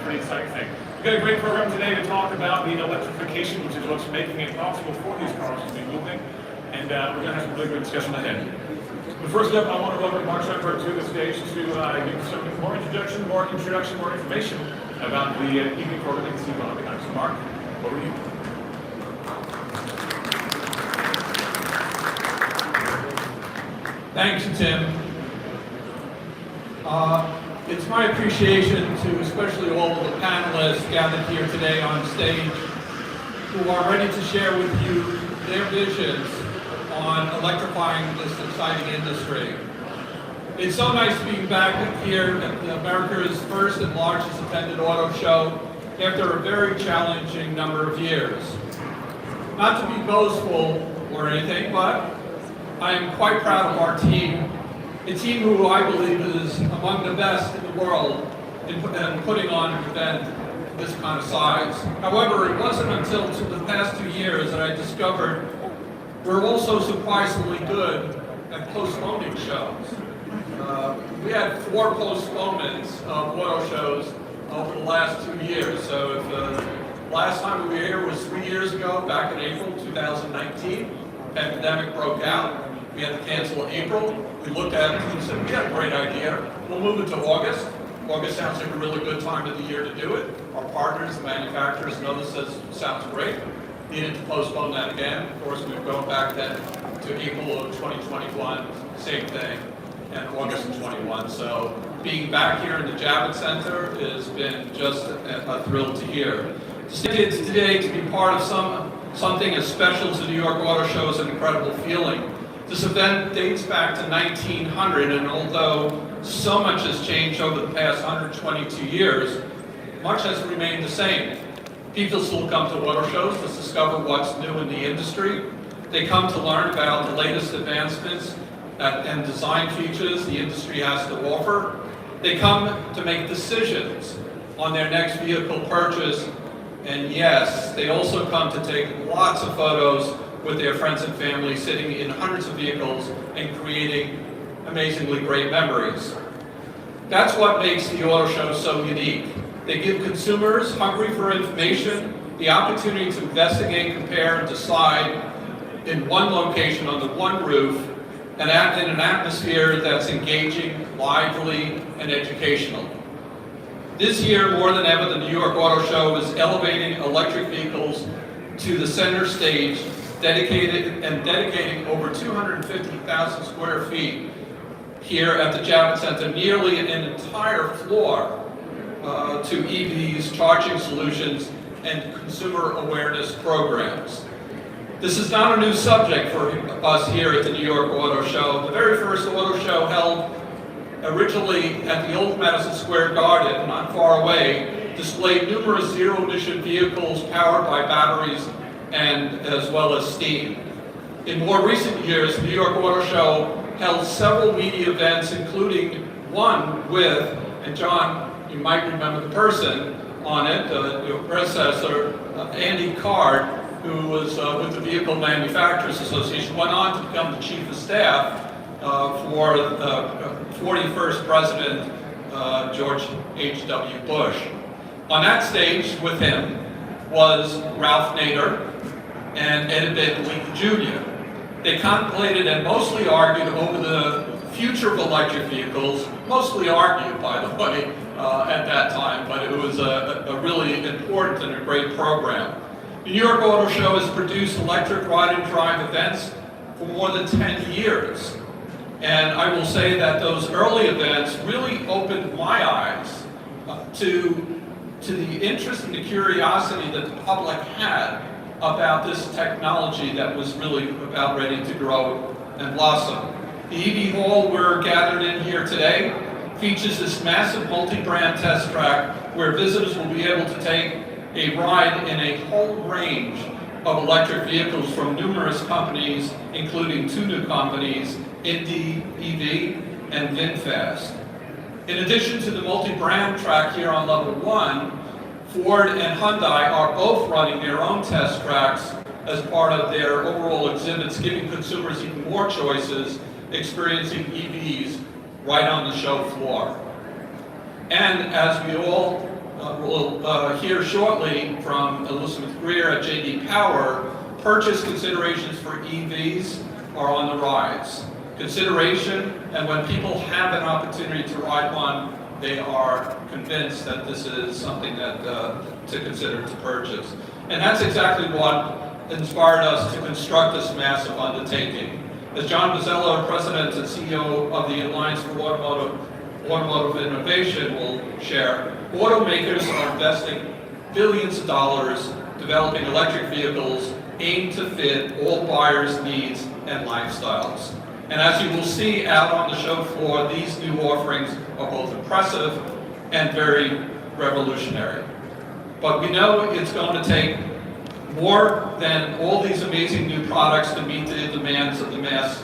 pretty exciting thing. We've got a great program today to talk about the electrification, which is what's making it possible for these cars to be moving. And we're going to have some really good discussion ahead. But first up, I want to welcome Mark Schreiber to the stage to give some more introduction, more information about the EV program that you see on behind. So Mark, over to you. Thanks, Tim. It's my appreciation to especially all of the panelists gathered here today on stage who are ready to share with you their visions on electrifying this exciting industry. It's so nice to be back here at America's first and largest attended auto show after a very challenging number of years. Not to be boastful or anything, but I am quite proud of our team, a team who I believe is among the best in the world in putting on an event this kind of size. However, it wasn't until the past 2 years that I discovered we're also surprisingly good at postponing shows. We had 4 postponements of auto shows over the last 2 years. So if the last time we were here was 3 years ago, back in April 2019, the pandemic broke out. We had to cancel April. We looked at it and said, we had a great idea. We'll move it to August. August sounds like a really good time of the year to do it. Our partners, the manufacturers, know this sounds great. Needed to postpone that again. Of course, we've gone back then to April of 2021, same thing, and August of 21. So being back here in the Javits Center has been just a thrill to hear. Today to be part of something as special as the New York Auto Show is an incredible feeling. This event dates back to 1900, and although so much has changed over the past 122 years, much has remained the same. People still come to auto shows to discover what's new in the industry. They come to learn about the latest advancements and design features the industry has to offer. They come to make decisions on their next vehicle purchase. And yes, they also come to take lots of photos with their friends and family, sitting in hundreds of vehicles and creating amazingly great memories. That's what makes the auto show so unique. They give consumers hungry for information the opportunity to investigate, compare, and decide in one location under one roof and act in an atmosphere that's engaging, lively, and educational. This year, more than ever, the New York Auto Show is elevating electric vehicles to the center stage, dedicating over 250,000 square feet here at the Javits Center, nearly an entire floor to EVs, charging solutions, and consumer awareness programs. This is not a new subject for us here at the New York Auto Show. The very first auto show held originally at the old Madison Square Garden, not far away, displayed numerous zero-emission vehicles powered by batteries and as well as steam. In more recent years, the New York Auto Show held several media events, including one with, and John, you might remember the person on it, your predecessor, Andy Card, who was with the Vehicle Manufacturers Association, went on to become the Chief of Staff for the 41st President, George H.W. Bush. On that stage with him was Ralph Nader and Ed Bentley Jr. They contemplated and mostly argued over the future of electric vehicles, mostly argued, by the way, at that time, but it was a really important and a great program. The New York Auto Show has produced electric ride and drive events for more than 10 years. And I will say that those early events really opened my eyes to the interest and the curiosity that the public had about this technology that was really about ready to grow and blossom. The EV Hall we're gathered in here today features this massive multi-brand test track where visitors will be able to take a ride in a whole range of electric vehicles from numerous companies, including 2 new companies, Indy EV and VinFast. In addition to the multi-brand track here on level 1, Ford and Hyundai are both running their own test tracks as part of their overall exhibits, giving consumers even more choices, experiencing EVs right on the show floor. And as we all will hear shortly from Elizabeth Greer at JD Power, purchase considerations for EVs are on the rise. Consideration, and when people have an opportunity to ride one, they are convinced that this is something that to consider to purchase. And that's exactly what inspired us to construct this massive undertaking. As John Bozzella, President and CEO of the Alliance for Automotive Innovation will share, automakers are investing billions of dollars developing electric vehicles aimed to fit all buyers' needs and lifestyles. And as you will see out on the show floor, these new offerings are both impressive and very revolutionary. But we know it's going to take more than all these amazing new products to meet the demands of the mass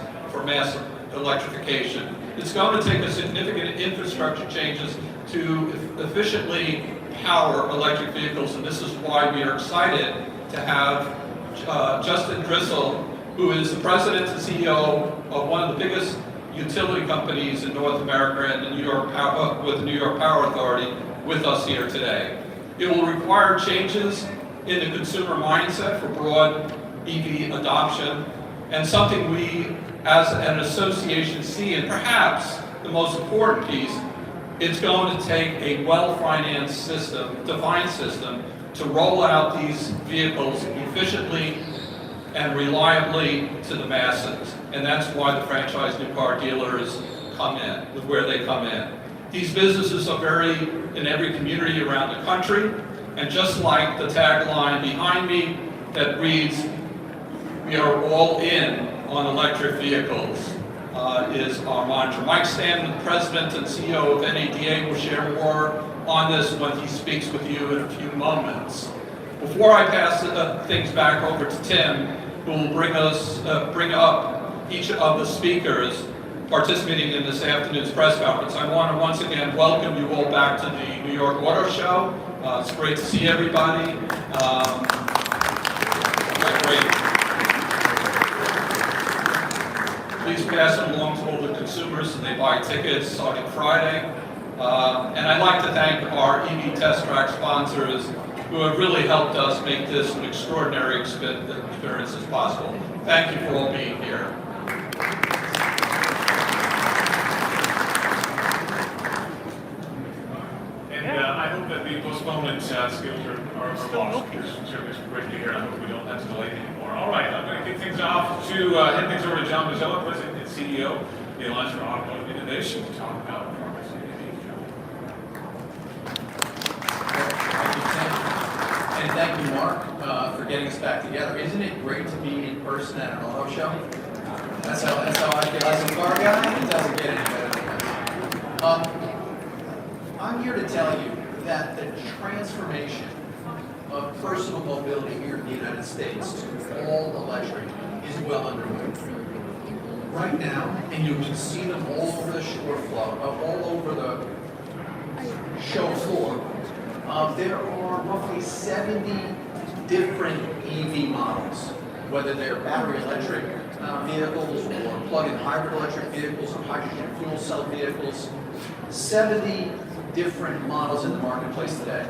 electrification. It's going to take a significant infrastructure changes to efficiently power electric vehicles, and this is why we are excited to have Justin Driscoll, who is the president and CEO of one of the biggest utility companies in North America and the New York Power Authority, with us here today. It will require changes in the consumer mindset for broad EV adoption, and something we as an association see, and perhaps the most important piece, it's going to take a well-financed system, defined system, to roll out these vehicles efficiently and reliably to the masses. And that's why the franchise new car dealers come in, where they come in. These businesses are in every community around the country, and just like the tagline behind me that reads, "We are all in on electric vehicles," is our mantra. Mike Stanton, the president and CEO of NADA, will share more on this when he speaks with you in a few moments. Before I pass things back over to Tim, who will bring up each of the speakers participating in this afternoon's press conference, I want to once again welcome you all back to the New York Auto Show. It's great to see everybody. Great. Please pass it along to all the consumers and they buy tickets starting Friday. And I'd like to thank our EV Test Track sponsors who have really helped us make this an extraordinary experience as possible. Thank you for all being here. And I hope that the postponement skills are lost. It's great to hear. I hope we don't have to delay anymore. All right, I'm going to kick things off to head things over to John Bozzella, President and CEO of the Alliance for Automotive Innovation, to talk about progress in And thank you, Mark, for getting us back together. Isn't it great to be in person at an auto show? That's how I feel as a car guy. It doesn't get any better than that. I'm here to tell you that the transformation of personal mobility here in the United States to all electric is well underway. Right now, and you can see them all over the shore floor, all over the show floor, there are roughly 70 different EV models, whether they're battery electric vehicles or plug-in hybrid electric vehicles or hydrogen fuel cell vehicles, 70 different models in the marketplace today.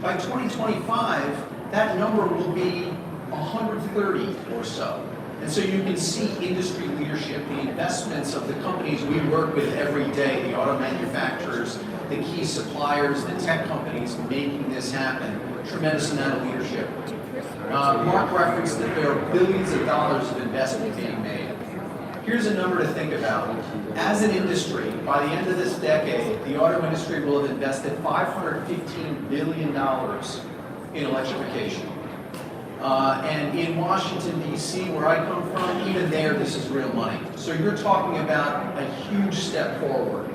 By 2025, that number will be 130 or so. And so you can see industry leadership, the investments of the companies we work with every day, the auto manufacturers, the key suppliers, the tech companies making this happen. Tremendous amount of leadership. Mark referenced that there are billions of dollars of investment being made. Here's a number to think about. As an industry, by the end of this decade, the auto industry will have invested $515 billion in electrification. And in Washington, D.C., where I come from, even there, this is real money. So you're talking about a huge step forward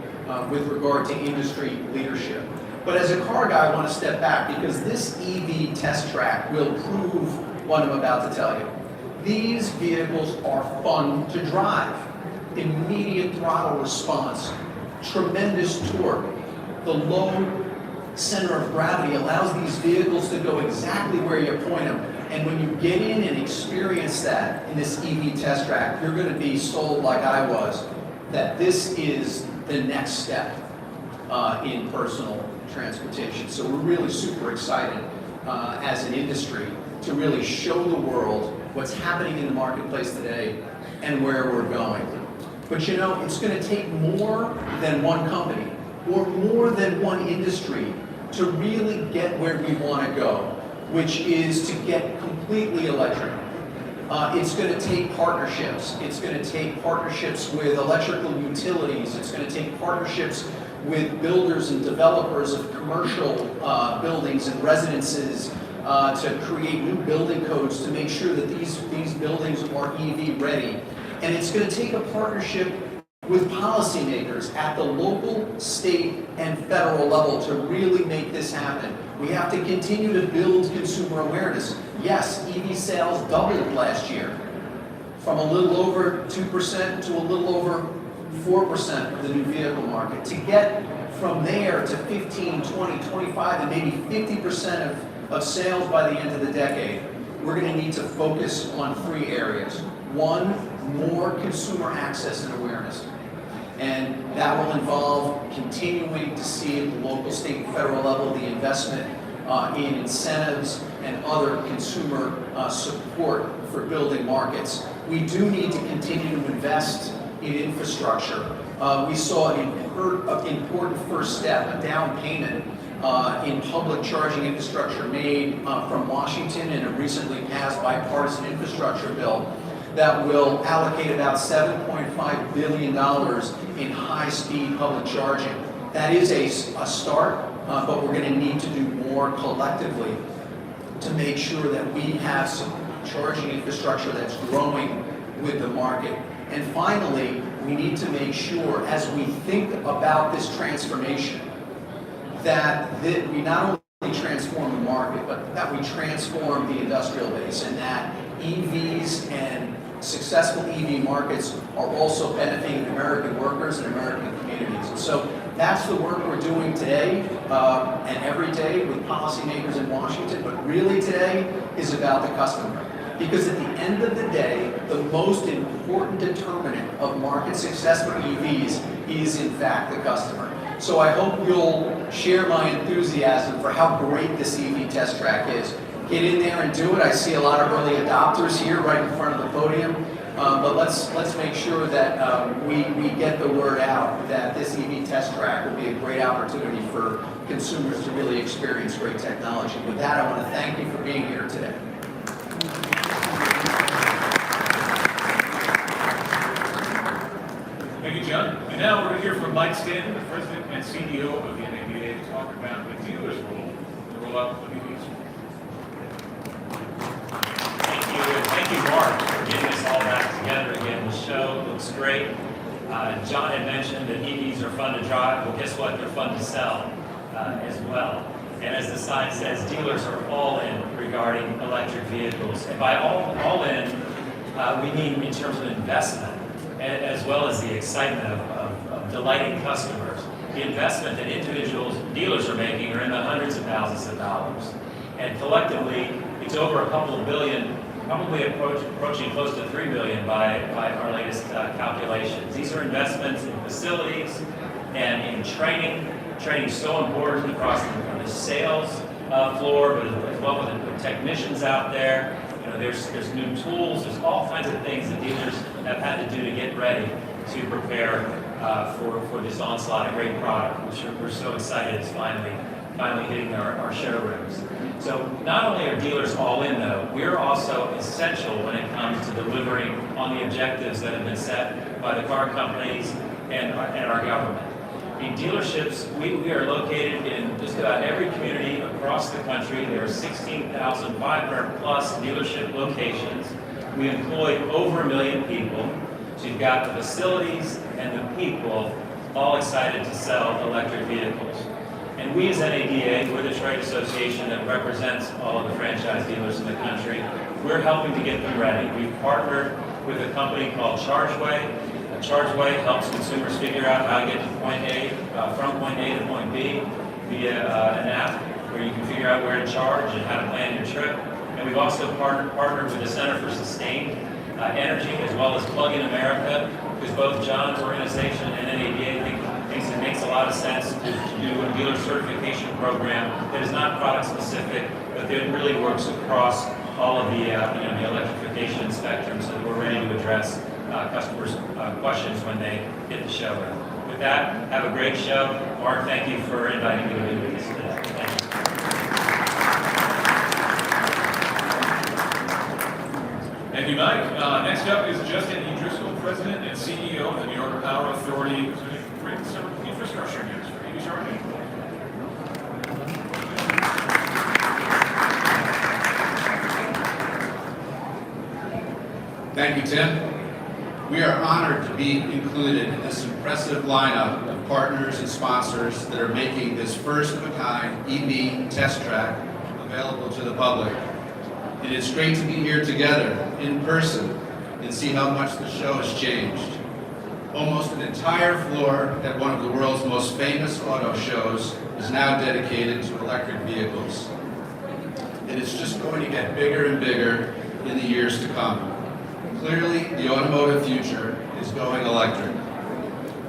with regard to industry leadership. But as a car guy, I want to step back because this EV test track will prove what I'm about to tell you. These vehicles are fun to drive. Immediate throttle response, tremendous torque. The low center of gravity allows these vehicles to go exactly where you point them. And when you get in and experience that in this EV test track, you're going to be sold like I was, that this is the next step in personal transportation. So we're really super excited as an industry to really show the world what's happening in the marketplace today and where we're going. But you know, it's going to take more than one company or more than one industry to really get where we want to go, which is to get completely electric. It's going to take partnerships. It's going to take partnerships with electrical utilities. It's going to take partnerships with builders and developers of commercial buildings and residences to create new building codes to make sure that these buildings are EV ready. And it's going to take a partnership with policymakers at the local, state, and federal level to really make this happen. We have to continue to build consumer awareness. Yes, EV sales doubled last year from a little over 2% to a little over 4% of the new vehicle market. To get from there to 15, 20, 25, and maybe 50% of sales by the end of the decade, we're going to need to focus on 3 areas. 1, more consumer access and awareness. And that will involve continuing to see at the local, state, and federal level the investment in incentives and other consumer support for building markets. We do need to continue to invest in infrastructure. We saw an important first step, a down payment in public charging infrastructure made from Washington in a recently passed bipartisan infrastructure bill that will allocate about $7.5 billion in high-speed public charging. That is a start, but we're going to need to do more collectively to make sure that we have some charging infrastructure that's growing with the market. And finally, we need to make sure, as we think about this transformation, that we not only transform the market, but that we transform the industrial base, and that EVs and successful EV markets are also benefiting American workers and American communities. And so that's the work we're doing today and every day with policymakers in Washington, but really today is about the customer. Because at the end of the day, the most important determinant of market success for EVs is in fact the customer. So I hope you'll share my enthusiasm for how great this EV test track is. Get in there and do it. I see a lot of early adopters here right in front of the podium. But let's make sure that we get the word out that this EV test track will be a great opportunity for consumers to really experience great technology. With that, I want to thank you for being here today. Thank you, John. And now we're going to hear from Mike Stanton, the President and CEO of the NADA, to talk about the dealer's role in the rollout of EVs. Thank you, Mark, for getting us all back together again. The show looks great. John had mentioned that EVs are fun to drive. Well, guess what? They're fun to sell as well. And as the sign says, dealers are all in regarding electric vehicles. And by all in, we mean in terms of investment, as well as the excitement of delighting customers. The investment that individuals, dealers are making are in the hundreds of thousands of dollars. And collectively, it's over a couple of billion, probably approaching close to $3 billion by our latest calculations. These are investments in facilities and in training. Training is so important across the sales floor, but as well with the technicians out there. You know, there's new tools. There's all kinds of things that dealers have had to do to get ready to prepare for this onslaught of great product, which we're so excited is finally hitting our showrooms. So not only are dealers all in, though, we're also essential when it comes to delivering on the objectives that have been set by the car companies and our government. In dealerships, we are located in just about every community across the country. There are 16,500 plus dealership locations. We employ over 1 million people. So you've got the facilities and the people all excited to sell electric vehicles. And we as NADA, we're the trade association that represents all of the franchise dealers in the country. We're helping to get them ready. We've partnered with a company called ChargeWay. ChargeWay helps consumers figure out how to get to point A, from point A to point B via an app where you can figure out where to charge and how to plan your trip. And we've also partnered with the Center for Sustained Energy as well as Plug in America, because both John's organization and NADA thinks it makes a a lot of sense to do a dealer certification program that is not product specific, but that really works across all of the, the electrification spectrum, so that we're ready to address customers' questions when they hit the showroom. With that, have a great show. Mark, thank you for inviting me to be with us today. Thank you. Thank you, Mike. Next up is Justin E. Driscoll, President and CEO of the New York Power Authority Infrastructure Industry. EV charging. Thank you, Tim. We are honored to be included in this impressive lineup of partners and sponsors that are making this first-of-a-kind EV test track available to the public. And it's great to be here together in person and see how much the show has changed. Almost an entire floor at one of the world's most famous auto shows is now dedicated to electric vehicles. And it's just going to get bigger and bigger in the years to come. Clearly, the automotive future is going electric.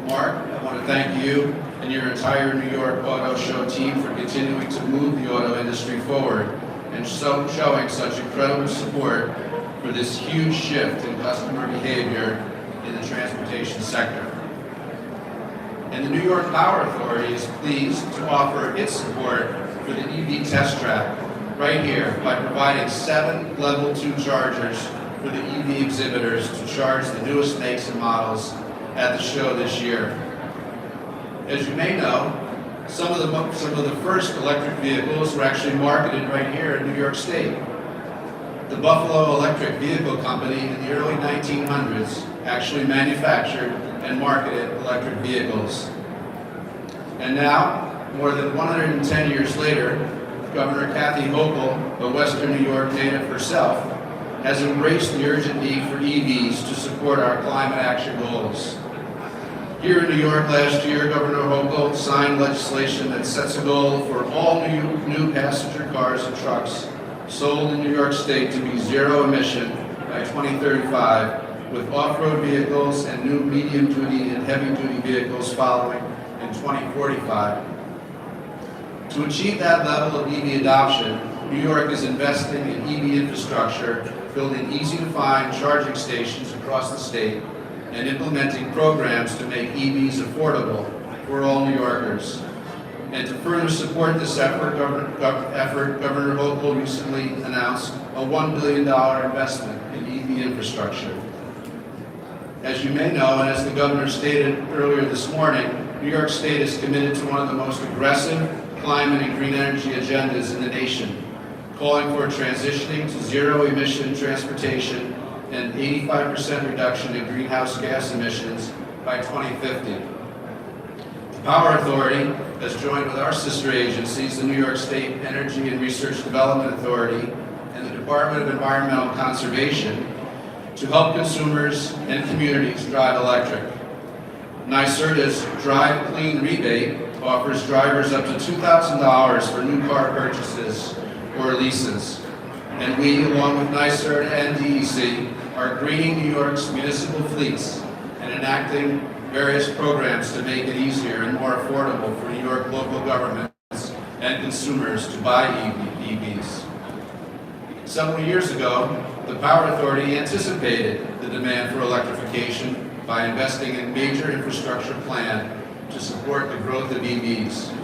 Mark, I want to thank you and your entire New York Auto Show team for continuing to move the auto industry forward and showing such incredible support for this huge shift in customer behavior in the transportation sector. And the New York Power Authority is pleased to offer its support for the EV test track right here by providing 7 level 2 chargers for the EV exhibitors to charge the newest makes and models at the show this year. As you may know, some of the first electric vehicles were actually marketed right here in New York State. The Buffalo Electric Vehicle Company in the early 1900s actually manufactured and marketed electric vehicles. And now, more than 110 years later, Governor Kathy Hochul, a Western New York native herself, has embraced the urgent need for EVs to support our climate action goals. Here in New York last year, Governor Hochul signed legislation that sets a goal for all new passenger cars and trucks sold in New York State to be zero emission by 2035, with off-road vehicles and new medium-duty and heavy-duty vehicles following in 2045. To achieve that level of EV adoption, New York is investing in EV infrastructure, building easy-to-find charging stations across the state, and implementing programs to make EVs affordable for all New Yorkers. And to further support this effort, Governor Hochul recently announced a $1 billion investment in EV infrastructure. As you may know, and as the governor stated earlier this morning, New York State is committed to one of the most aggressive climate and green energy agendas in the nation, calling for transitioning to zero-emission transportation and 85% reduction in greenhouse gas emissions by 2050. The Power Authority has joined with our sister agencies, the New York State Energy and Research Development Authority and the Department of Environmental Conservation, to help consumers and communities drive electric. NYSERDA's Drive Clean rebate offers drivers up to $2,000 for new car purchases or leases. And we, along with NYSERDA and DEC, are greening New York's municipal fleets and enacting various programs to make it easier and more affordable for New York local governments and consumers to buy EVs. Several years ago, the Power Authority anticipated the demand for electrification by investing in major infrastructure plan to support the growth of EVs.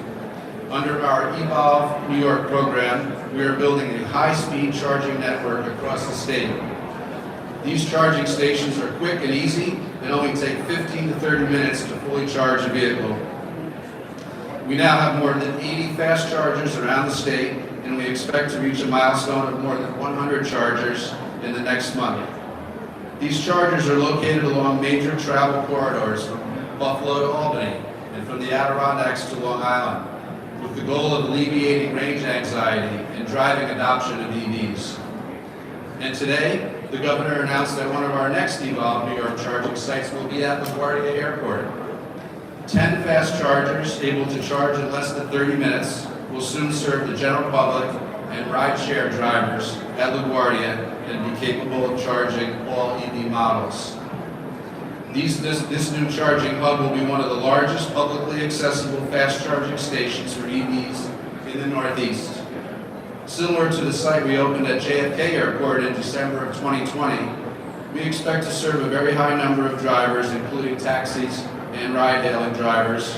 Under our Evolve New York program, we are building a high-speed charging network across the state. These charging stations are quick and easy and only take 15 to 30 minutes to fully charge a vehicle. We now have more than 80 fast chargers around the state, and we expect to reach a milestone of more than 100 chargers in the next month. These chargers are located along major travel corridors from Buffalo to Albany and from the Adirondacks to Long Island, with the goal of alleviating range anxiety and driving adoption of EVs. And today, the governor announced that one of our next Evolve New York charging sites will be at LaGuardia Airport. 10 fast chargers able to charge in less than 30 minutes will soon serve the general public and ride-share drivers at LaGuardia and be capable of charging all EV models. This new charging hub will be one of the largest publicly accessible fast charging stations for EVs in the Northeast. Similar to the site we opened at JFK Airport in December of 2020, we expect to serve a very high number of drivers, including taxis and ride-hailing drivers.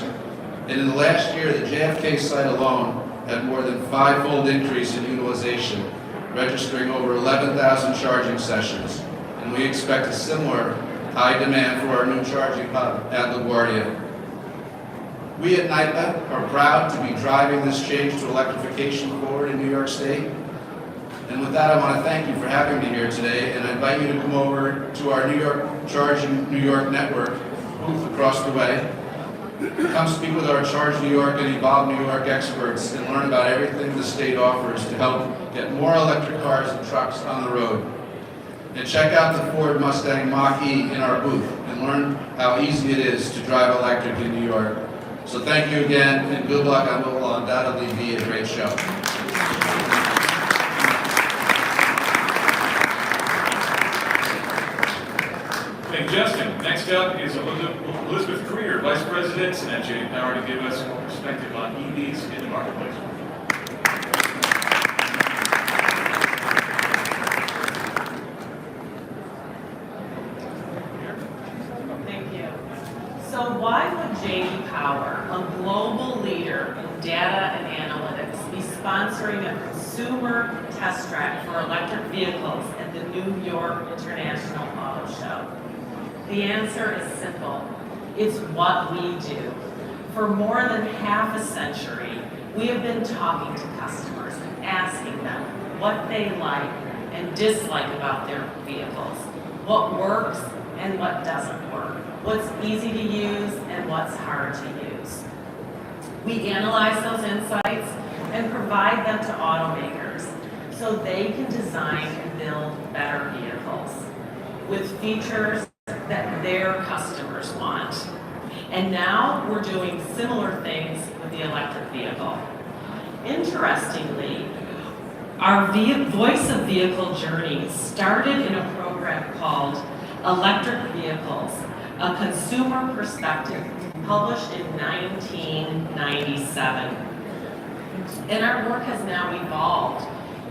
And in the last year, the JFK site alone had more than five-fold increase in utilization, registering over 11,000 charging sessions. And we expect a similar high demand for our new charging hub at LaGuardia. We at NYPA are proud to be driving this change to electrification forward in New York State. And with that, I want to thank you for having me here today, and I invite you to come over to our New York Charging New York network booth across the way. Come speak with our Charge New York and Evolve New York experts and learn about everything the state offers to help get more electric cars and trucks on the road. And check out the Ford Mustang Mach-E in our booth and learn how easy it is to drive electric in New York. So thank you again, and good luck. I will undoubtedly be a great show. Thank you, Justin. Next up is Elizabeth Creer, Vice President at J.D. Power, to give us more perspective on EVs in the marketplace. Thank you. So why would J.D. Power, a global leader in data and analytics, be sponsoring a consumer test track for electric vehicles at the New York International Auto Show? The answer is simple. It's what we do. For more than half a century, we have been talking to customers and asking them what they like and dislike about their vehicles, what works and what doesn't work, what's easy to use and what's hard to use. We analyze those insights and provide them to automakers so they can design and build better vehicles with features that their customers want. And now we're doing similar things with the electric vehicle. Interestingly, our Voice of Vehicle journey started in a program called Electric Vehicles, a consumer perspective, published in 1997. And our work has now evolved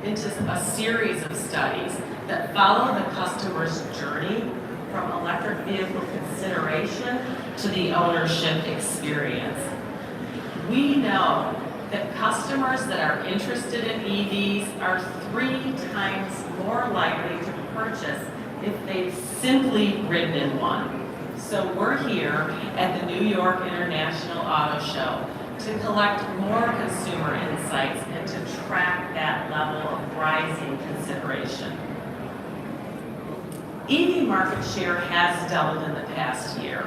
into a series of studies that follow the customer's journey from electric vehicle consideration to the ownership experience. We know that customers that are interested in EVs are 3 times more likely to purchase if they've simply ridden in one. So we're here at the New York International Auto Show to collect more consumer insights and to track that level of rising consideration. EV market share has doubled in the past year.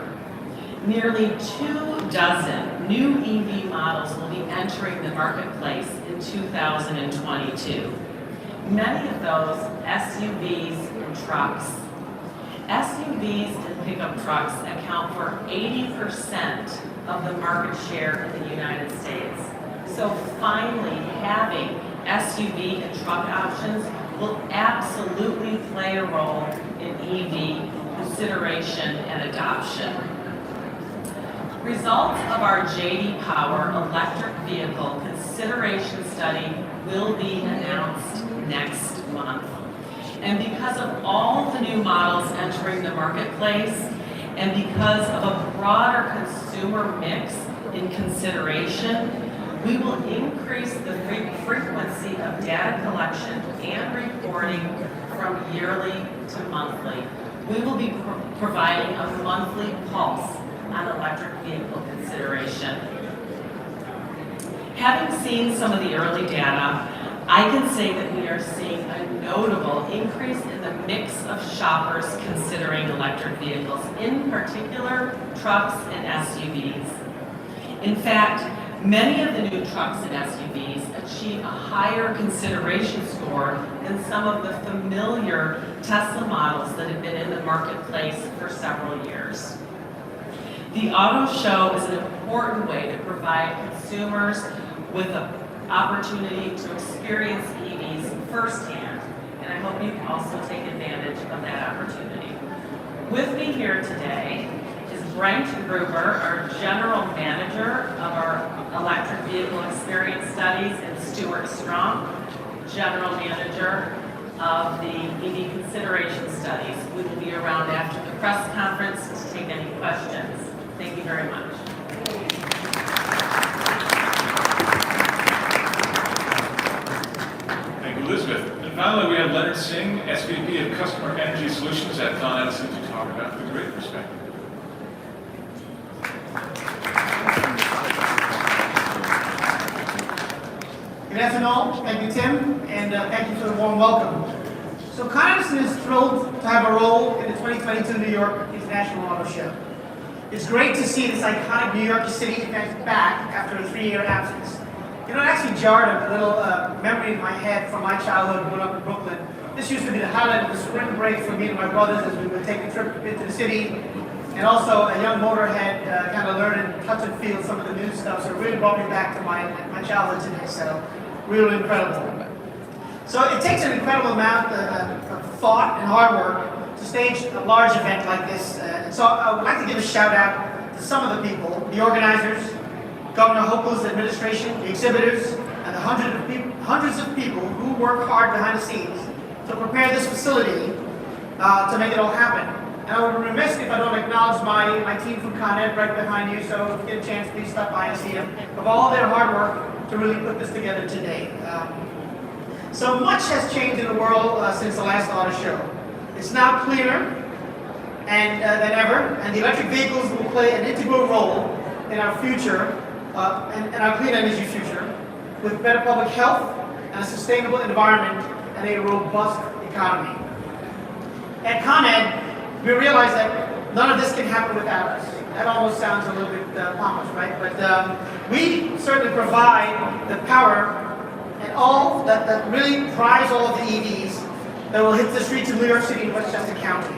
Nearly 24 new EV models will be entering the marketplace in 2022. Many of those SUVs and trucks. SUVs and pickup trucks account for 80% of the market share in the United States. So finally, having SUV and truck options will absolutely play a role in EV consideration and adoption. Results of our J.D. Power electric vehicle consideration study will be announced next month. And because of all the new models entering the marketplace, and because of a broader consumer mix in consideration, we will increase the frequency of data collection and reporting from yearly to monthly. We will be providing a monthly pulse on electric vehicle consideration. Having seen some of the early data, I can say that we are seeing a notable increase in the mix of shoppers considering electric vehicles, in particular trucks and SUVs. In fact, many of the new trucks and SUVs achieve a higher consideration score than some of the familiar Tesla models that have been in the marketplace for several years. The auto show is an important way to provide consumers with an opportunity to experience EVs firsthand, and I hope you can also take advantage of that opportunity. With me here today is Brent Gruber, our General Manager of our Electric Vehicle Experience Studies, and Stuart Strong, General Manager of the EV Consideration Studies. We will be around after the press conference to take any questions. Thank you very much. Thank you, Elizabeth. And finally, we have Leonard Singh, SVP of Customer Energy Solutions at Con Edison, to talk about the grid perspective. Good afternoon. Thank you, Tim, and thank you for the warm welcome. So Con Edison is thrilled to have a role in the 2022 New York International Auto Show. It's great to see this iconic New York City event back after a 3-year absence. You know, it actually jarred a little memory in my head from my childhood growing up in Brooklyn. This used to be the highlight of the spring break for me and my brothers as we would take a trip into the city. And also a young motorhead kind of learned and touch and feel some of the new stuff. So it really brought me back to my childhood today. So really incredible. So it takes an incredible amount of thought and hard work to stage a large event like this. And so I would like to give a shout out to some of the people, the organizers, Governor Hochul's administration, the exhibitors, and the hundreds of people who work hard behind the scenes to prepare this facility to make it all happen. And I would be remiss if I don't acknowledge my team from Con Ed right behind you, so if you get a chance, please stop by and see them, of all their hard work to really put this together today. So much has changed in the world since the last auto show. It's now cleaner than ever, and the electric vehicles will play an integral role in our future, and our clean energy future, with better public health and a sustainable environment and a robust economy. At Con Ed, we realize that none of this can happen without us. That almost sounds a little bit pompous, right? But we certainly provide the power and all that really drives all of the EVs that will hit the streets of New York City and Westchester County.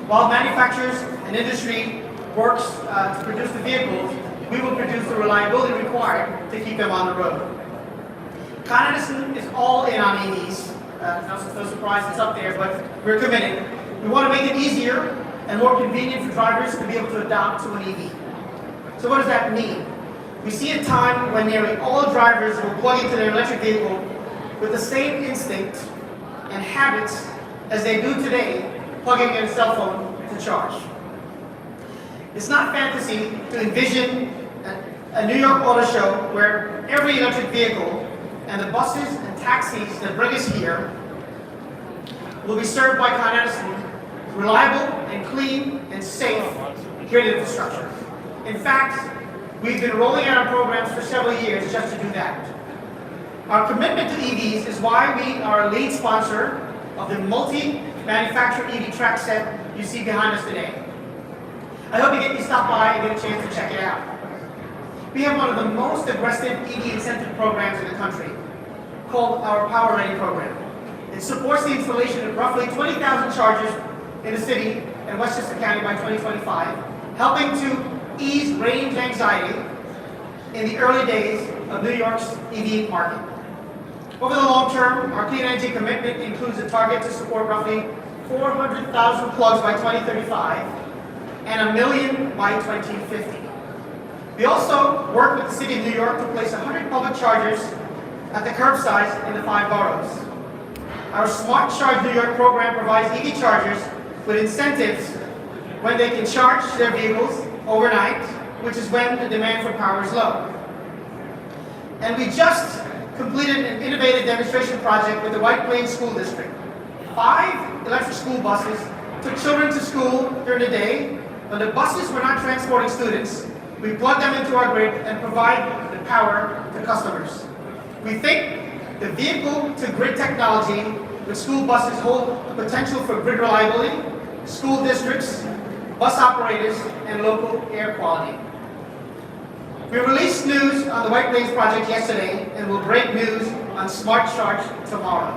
While manufacturers and industry works to produce the vehicles, we will produce the reliability required to keep them on the road. Con Edison is all in on EVs. No surprise, it's up there, but we're committed. We want to make it easier and more convenient for drivers to be able to adopt to an EV. So what does that mean? We see a time when nearly all drivers will plug into their electric vehicle with the same instinct and habits as they do today, plugging in a cell phone to charge. It's not fantasy to envision a New York Auto Show where every electric vehicle and the buses and taxis that bring us here will be served by Con Edison, reliable and clean and safe grid infrastructure. In fact, we've been rolling out our programs for several years just to do that. Our commitment to EVs is why we are a lead sponsor of the multi-manufacturer EV track set you see behind us today. I hope you stop by and get a chance to check it out. We have one of the most aggressive EV incentive programs in the country, called our Power Ready program. It supports the installation of roughly 20,000 chargers in the city and Westchester County by 2025, helping to ease range anxiety in the early days of New York's EV market. Over the long term, our clean energy commitment includes a target to support roughly 400,000 plugs by 2035 and 1 million by 2050. We also work with the City of New York to place 100 public chargers at the curbside in the 5 boroughs. Our Smart Charge New York program provides EV chargers with incentives when they can charge their vehicles overnight, which is when the demand for power is low. And we just completed an innovative demonstration project with the White Plains School District. 5 electric school buses took children to school during the day. When the buses were not transporting students, we plug them into our grid and provide the power to customers. We think the vehicle-to-grid technology with school buses hold the potential for grid reliability, school districts, bus operators, and local air quality. We released news on the White Plains project yesterday and will break news on Smart Charge tomorrow.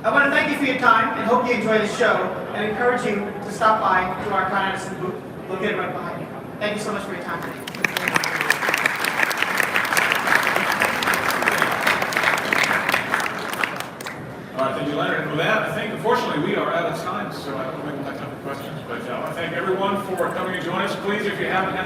I want to thank you for your time and hope you enjoy the show and encourage you to stop by to our Con Edison booth located right behind you. Thank you so much for your time today. All right, thank you, Leonard. And with that, I think, unfortunately, we are out of time, so I for coming to join us. Please, if you haven't had the